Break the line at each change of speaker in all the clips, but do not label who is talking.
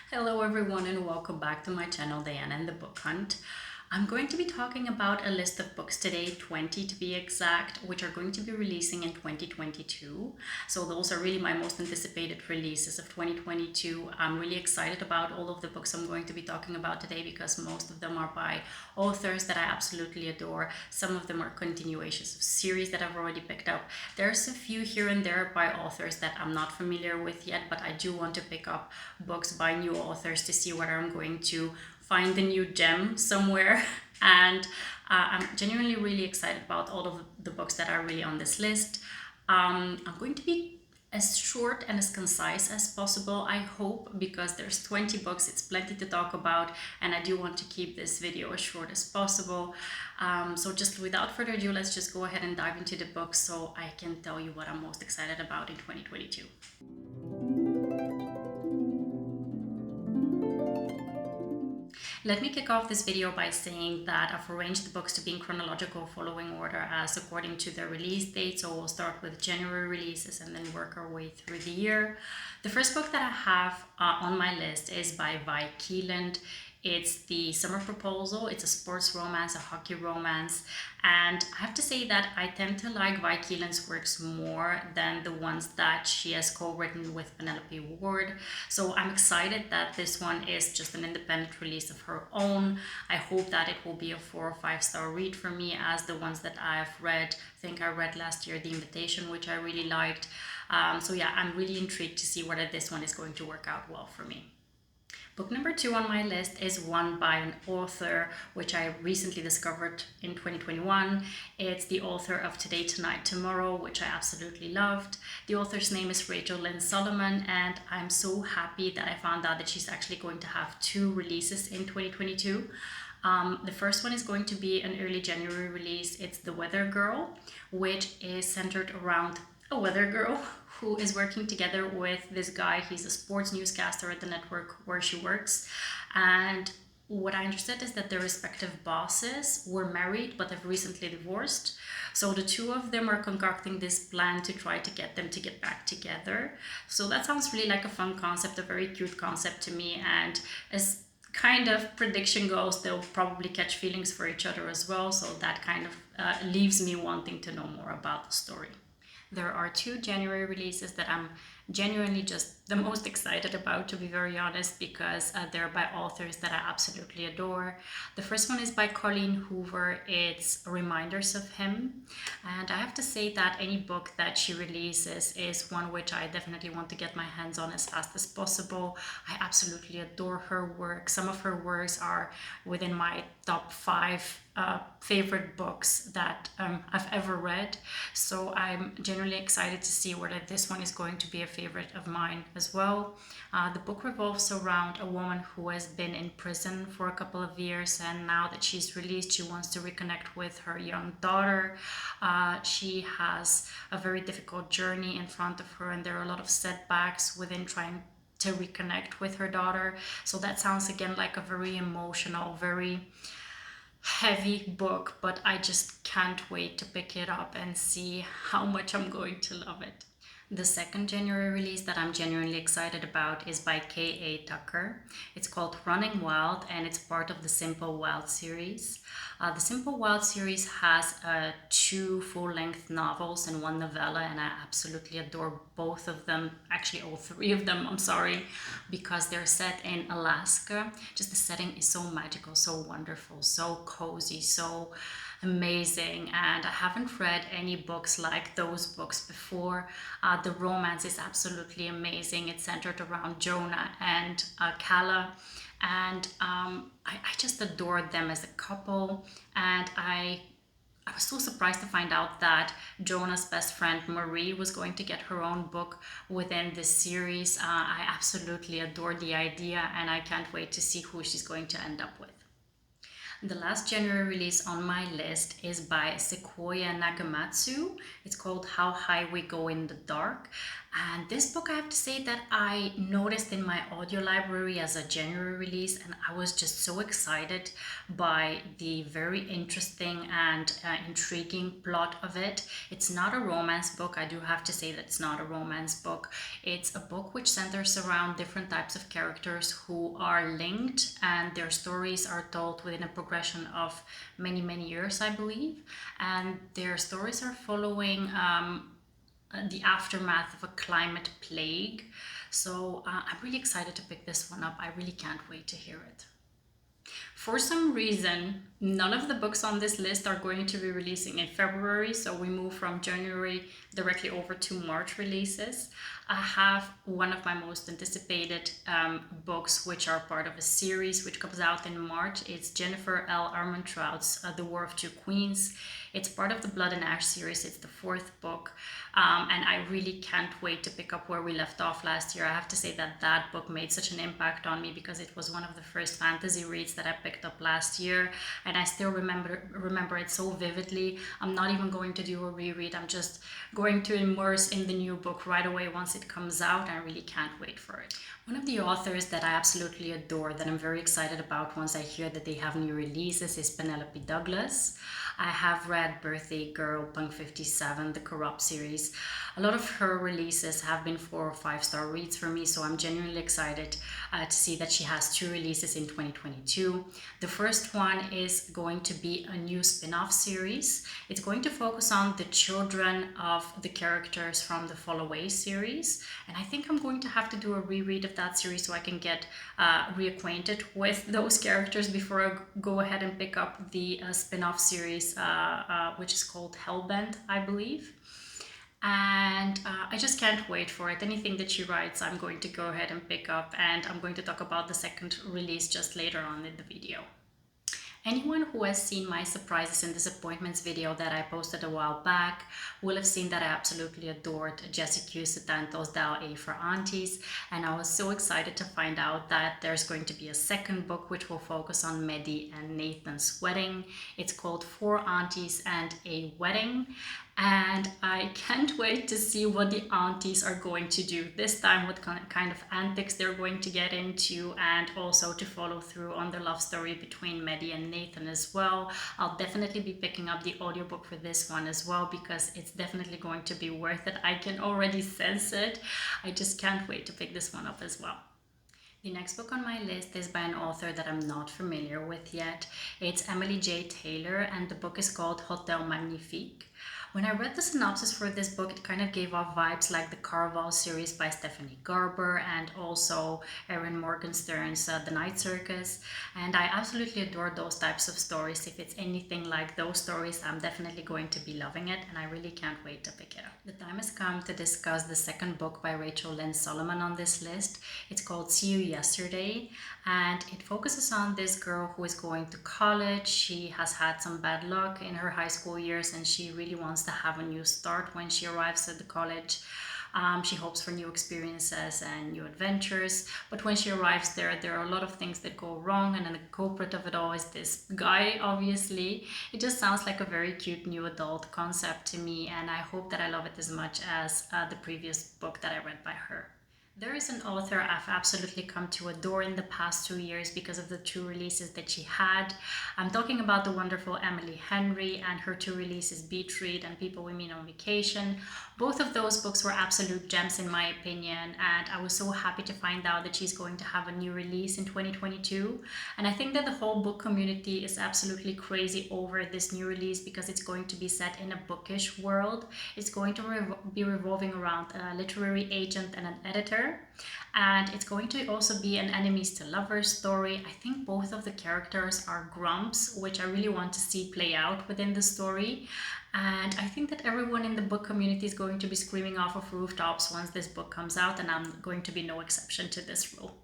Hello everyone and welcome back to my channel, Diana and the Book Hunt. I'm going to be talking about a list of books today, 20 to be exact, which are going to be releasing in 2022. So those are really my most anticipated releases of 2022. I'm really excited about all of the books I'm going to be talking about today because most of them are by authors that I absolutely adore. Some of them are continuations of series that I've already picked up. There's a few here and there by authors that I'm not familiar with yet, but I do want to pick up books by new authors to see whether I'm going to find the new gem somewhere. And I'm genuinely really excited about all of the books that are really on this list. I'm going to be as short and as concise as possible, I hope, because there's 20 books, it's plenty to talk about, and I do want to keep this video as short as possible. So just without further ado, let's just go ahead and dive into the books so I can tell you what I'm most excited about in 2022. Let me kick off this video by saying that I've arranged the books to be in chronological following order as according to their release date. So we'll start with January releases and then work our way through the year. The first book that I have on my list is by Vi Keeland. It's The Summer Proposal. It's a sports romance, a hockey romance. And I have to say that I tend to like Vi Keeland's works more than the ones that she has co-written with Penelope Ward. So I'm excited that this one is just an independent release of her own. I hope that it will be a 4 or 5 star read for me, as the ones that I've read. I think I read last year The Invitation, which I really liked. So yeah, I'm really intrigued to see whether this one is going to work out well for me. Book number 2 on my list is one by an author which I recently discovered in 2021. It's the author of Today, Tonight, Tomorrow, which I absolutely loved. The author's name is Rachel Lynn Solomon, and I'm so happy that I found out that she's actually going to have 2 releases in 2022. The first one is going to be an early January release. It's The Weather Girl, which is centered around a weather girl who is working together with this guy. He's a sports newscaster at the network where she works. And what I understood is that their respective bosses were married but have recently divorced. So the two of them are concocting this plan to try to get them to get back together. So that sounds really like a fun concept, a very cute concept to me. And as kind of prediction goes, they'll probably catch feelings for each other as well. So that kind of leaves me wanting to know more about the story. There are 2 January releases that I'm genuinely just the most excited about, to be very honest, because they're by authors that I absolutely adore. The first one is by Colleen Hoover. It's Reminders of Him. And I have to say that any book that she releases is one which I definitely want to get my hands on as fast as possible. I absolutely adore her work. Some of her works are within my top 5 favorite books that I've ever read. So I'm genuinely excited to see whether this one is going to be a favorite of mine as well. The book revolves around a woman who has been in prison for a couple of years, and now that she's released, she wants to reconnect with her young daughter. She has a very difficult journey in front of her, and there are a lot of setbacks within trying to reconnect with her daughter. So that sounds again like a very emotional, very heavy book, but I just can't wait to pick it up and see how much I'm going to love it. The second January release that I'm genuinely excited about is by K.A. Tucker. It's called Running Wild, and it's part of the Simple Wild series. The Simple Wild series has 2 full-length novels and 1 novella, and I absolutely adore both of them. Actually, all 3 of them, I'm sorry, because they're set in Alaska. Just the setting is so magical, so wonderful, so cozy, so amazing, and I haven't read any books like those books before. The romance is absolutely amazing. It's centered around Jonah and Kala, and I just adored them as a couple. And I was so surprised to find out that Jonah's best friend Marie was going to get her own book within this series. I absolutely adore the idea, and I can't wait to see who she's going to end up with. The last January release on my list is by Sequoia Nagamatsu. It's called How High We Go in the Dark. And this book, I have to say that I noticed in my audio library as a January release, and I was just so excited by the very interesting and intriguing plot of it. It's not a romance book. I do have to say that it's not a romance book. It's a book which centers around different types of characters who are linked, and their stories are told within a progression of many, many years, I believe. And their stories are following the aftermath of a climate plague. So I'm really excited to pick this one up. I really can't wait to hear it. For some reason, none of the books on this list are going to be releasing in February, so we move from January directly over to March releases. I have one of my most anticipated books, which are part of a series which comes out in March. It's Jennifer L. Armentrout's The War of Two Queens. It's part of the Blood and Ash series. It's the 4th book, and I really can't wait to pick up where we left off last year. I have to say that that book made such an impact on me because it was one of the first fantasy reads that I picked up last year, and I still remember it so vividly. I'm not even going to do a reread. I'm just going to immerse in the new book right away once it comes out. I really can't wait for it. One of the authors that I absolutely adore, that I'm very excited about once I hear that they have new releases, is Penelope Douglas. I have read Birthday Girl, Punk 57, the Corrupt series. A lot of her releases have been 4 or 5-star reads for me, so I'm genuinely excited to see that she has 2 releases in 2022. The first one is going to be a new spin-off series. It's going to focus on the children of the characters from the Fall Away series, and I think I'm going to have to do a reread of that series so I can get reacquainted with those characters before I go ahead and pick up the spin-off series, which is called Hellbent, I believe. And I just can't wait for it. Anything that she writes, I'm going to go ahead and pick up, and I'm going to talk about the second release just later on in the video. Anyone who has seen my surprises and disappointments video that I posted a while back will have seen that I absolutely adored Jessica Sutanto's Dial A for Aunties, and I was so excited to find out that there's going to be a second book which will focus on Maddie and Nathan's wedding. It's called 4 Aunties and a Wedding, and I can't wait to see what the aunties are going to do this time, what kind of antics they're going to get into, and also to follow through on the love story between Maddie and Nathan as well. I'll definitely be picking up the audiobook for this one as well because it's definitely going to be worth it. I can already sense it. I just can't wait to pick this one up as well. The next book on my list is by an author that I'm not familiar with yet. It's Emily J. Taylor, and the book is called Hotel Magnifique. When I read the synopsis for this book, it kind of gave off vibes like the Caraval series by Stephanie Garber and also Erin Morgenstern's The Night Circus. And I absolutely adore those types of stories. If it's anything like those stories, I'm definitely going to be loving it, and I really can't wait to pick it up. The time has come to discuss the second book by Rachel Lynn Solomon on this list. It's called See You Yesterday, and it focuses on this girl who is going to college. She has had some bad luck in her high school years, and she really wants to have a new start when she arrives at the college. She hopes for new experiences and new adventures, but when she arrives there are a lot of things that go wrong, and then the culprit of it all is this guy, obviously. It just sounds like a very cute new adult concept to me, and I hope that I love it as much as the previous book that I read by her. There is an author I've absolutely come to adore in the past 2 years because of the 2 releases that she had. I'm talking about the wonderful Emily Henry and her 2 releases, Beatrix and People We Meet on Vacation. Both of those books were absolute gems in my opinion, and I was so happy to find out that she's going to have a new release in 2022. And I think that the whole book community is absolutely crazy over this new release because it's going to be set in a bookish world. It's going to be revolving around a literary agent and an editor. And it's going to also be an enemies to lovers story. I think both of the characters are grumps, which I really want to see play out within the story. And I think that everyone in the book community is going to be screaming off of rooftops once this book comes out, and I'm going to be no exception to this rule.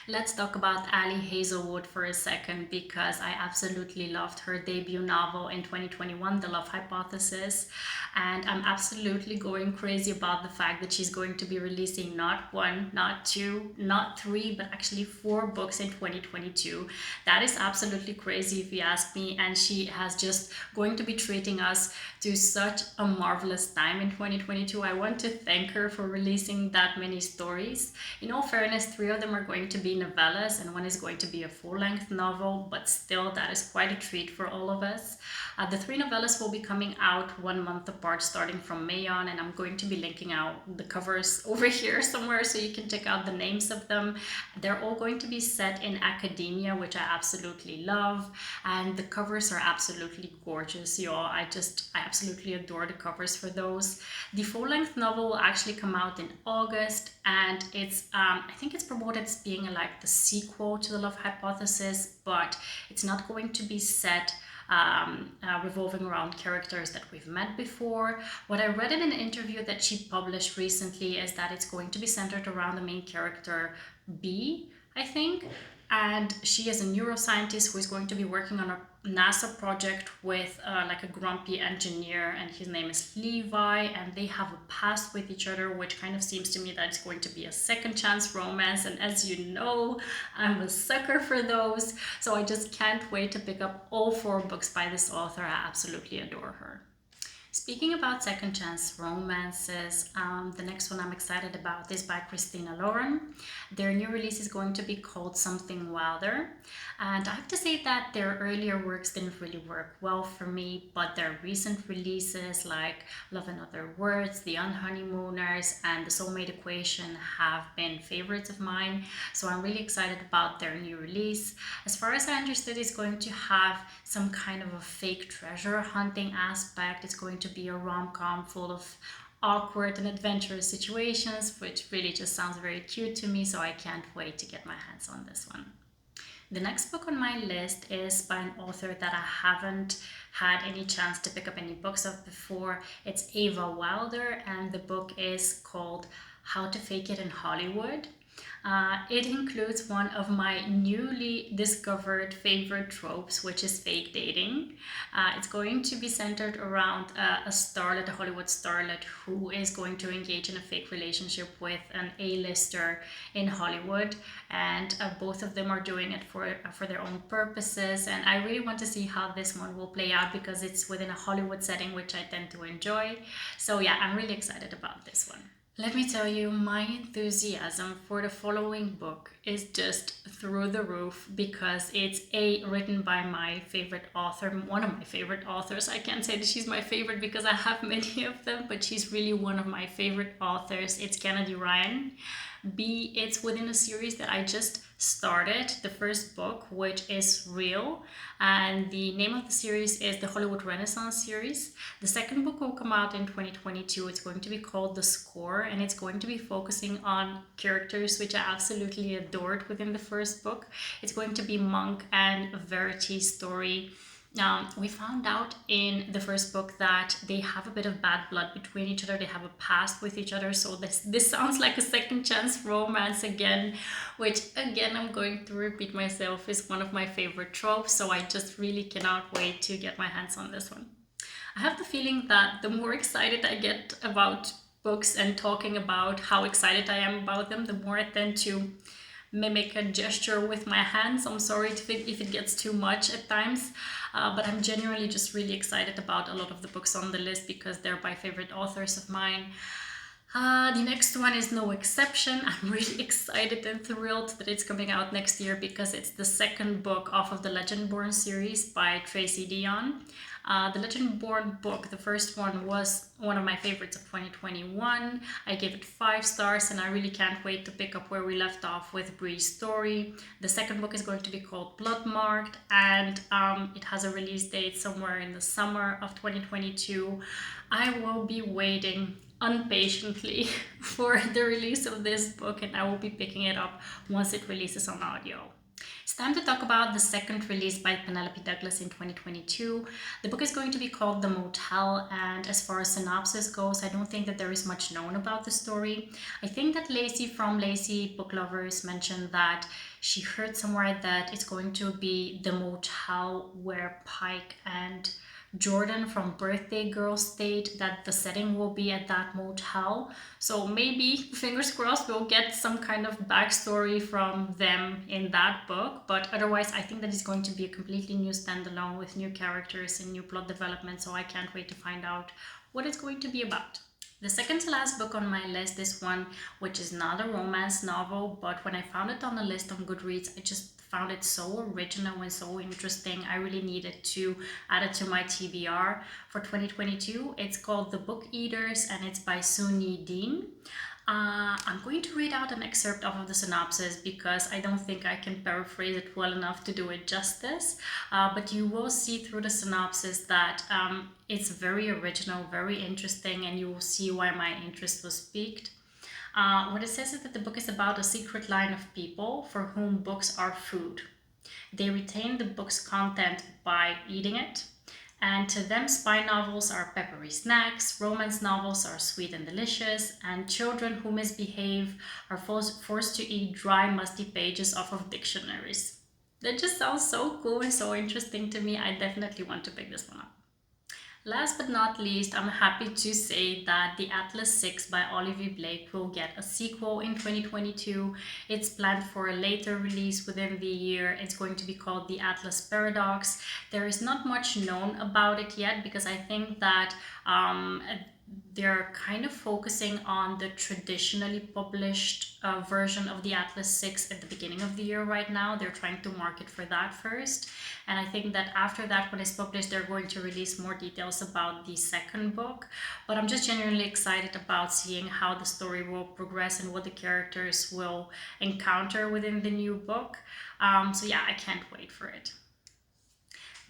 Let's talk about Ali Hazelwood for a second because I absolutely loved her debut novel in 2021, The Love Hypothesis. And I'm absolutely going crazy about the fact that she's going to be releasing not one, not two, not three, but actually 4 books in 2022. That is absolutely crazy if you ask me. And she has just going to be treating us to such a marvelous time in 2022. I want to thank her for releasing that many stories. In all fairness, 3 of them are going to be novellas and 1 is going to be a full-length novel, but still that is quite a treat for all of us. The 3 novellas will be coming out 1 month apart starting from May on, and I'm going to be linking out the covers over here somewhere so you can check out the names of them. They're all going to be set in academia, which I absolutely love, and the covers are absolutely gorgeous, y'all. I absolutely adore the covers for those. The full-length novel will actually come out in August, and it's I think it's promoted as being like the sequel to The Love Hypothesis, but it's not going to be set revolving around characters that we've met before. What I read in an interview that she published recently is that it's going to be centered around the main character B, I think, and she is a neuroscientist who is going to be working on a NASA project with like a grumpy engineer, and his name is Levi, and they have a past with each other, which kind of seems to me that it's going to be a second chance romance, and as you know, I'm a sucker for those, so I just can't wait to pick up all 4 books by this author. I absolutely adore her. Speaking about second chance romances, the next one I'm excited about is by Christina Lauren. Their new release is going to be called Something Wilder. And I have to say that their earlier works didn't really work well for me, but their recent releases like Love and Other Words, The Unhoneymooners, and The Soulmate Equation have been favorites of mine. So I'm really excited about their new release. As far as I understood, it's going to have some kind of a fake treasure hunting aspect. It's going to be a rom-com full of awkward and adventurous situations, which really just sounds very cute to me, so I can't wait to get my hands on this one. The next book on my list is by an author that I haven't had any chance to pick up any books of before. It's Eva Wilder, and the book is called How to Fake It in Hollywood. It includes one of my newly discovered favorite tropes, which is fake dating. It's going to be centered around a starlet, a Hollywood starlet, who is going to engage in a fake relationship with an A-lister in Hollywood, and both of them are doing it for their own purposes, and I really want to see how this one will play out because it's within a Hollywood setting, which I tend to enjoy. So yeah, I'm really excited about this one. Let me tell you, my enthusiasm for the following book is just through the roof because it's written by my favorite author, one of my favorite authors. I can't say that she's my favorite because I have many of them, but she's really one of my favorite authors. It's Kathleen Ryan. It's within a series that I just started, the first book, which is Real, and the name of the series is the Hollywood Renaissance series. The second book will come out in 2022. It's going to be called The Score, and it's going to be focusing on characters which I absolutely adored within the first book. It's going to be Monk and Verity's story. We found out in the first book that they have a bit of bad blood between each other. They have a past with each other. So this sounds like a second chance romance again, which again, I'm going to repeat myself, is one of my favorite tropes. So I just really cannot wait to get my hands on this one. I have the feeling that the more excited I get about books and talking about how excited I am about them, the more I tend to mimic a gesture with my hands. I'm sorry if it gets too much at times, but I'm genuinely just really excited about a lot of the books on the list because they're by favorite authors of mine. The next one is no exception. I'm really excited and thrilled that it's coming out next year because it's the second book off of the Legendborn series by Tracy Dion. The Legendborn book, the first one, was one of my favorites of 2021. I gave it 5 stars and I really can't wait to pick up where we left off with Bree's story. The second book is going to be called Bloodmarked, and it has a release date somewhere in the summer of 2022. I will be waiting impatiently for the release of this book, and I will be picking it up once it releases on audio. It's time to talk about the second release by Penelope Douglas in 2022. The book is going to be called The Motel, and as far as synopsis goes, I don't think that there is much known about the story. I think that Lacey from Lacey Booklovers mentioned that she heard somewhere that it's going to be the motel where Pike and Jordan from Birthday Girl state that the setting will be at that motel. So maybe, fingers crossed, we'll get some kind of backstory from them in that book. But otherwise, I think that it's going to be a completely new standalone with new characters and new plot development. So I can't wait to find out what it's going to be about. The second to last book on my list is one which is not a romance novel, but when I found it on the list on Goodreads, I just found it so original and so interesting. I really needed to add it to my TBR for 2022. It's called The Book Eaters and it's by Suni Dean. I'm going to read out an excerpt of the synopsis because I don't think I can paraphrase it well enough to do it justice, but you will see through the synopsis that it's very original, very interesting, and you will see why my interest was piqued. What it says is that the book is about a secret line of people for whom books are food. They retain the book's content by eating it, and to them spy novels are peppery snacks, romance novels are sweet and delicious, and children who misbehave are forced to eat dry, musty pages off of dictionaries. That just sounds so cool and so interesting to me. I definitely want to pick this one up. Last but not least, I'm happy to say that The Atlas 6 by Olivia Blake will get a sequel in 2022. It's planned for a later release within the year. It's going to be called The Atlas Paradox. There is not much known about it yet because I think that they're kind of focusing on the traditionally published version of the Atlas 6 at the beginning of the year right now. They're trying to market for that first. And I think that after that, when it's published, they're going to release more details about the second book. But I'm just genuinely excited about seeing how the story will progress and what the characters will encounter within the new book. So yeah, I can't wait for it.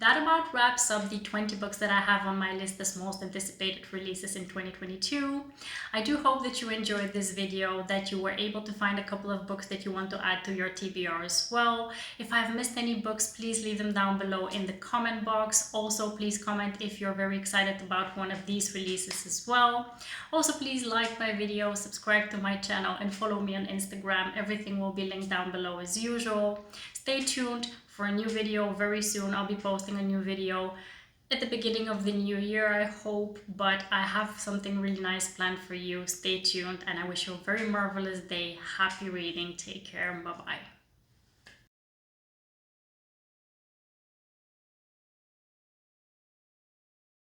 That about wraps up the 20 books that I have on my list as most anticipated releases in 2022. I do hope that you enjoyed this video, that you were able to find a couple of books that you want to add to your TBR as well. If I've missed any books, please leave them down below in the comment box. Also, please comment if you're very excited about one of these releases as well. Also, please like my video, subscribe to my channel, and follow me on Instagram. Everything will be linked down below as usual. Stay tuned for a new video very soon. I'll be posting a new video at the beginning of the new year, I hope, but I have something really nice planned for you. Stay tuned, and I wish you a very marvelous day. Happy reading. Take care. Bye-bye.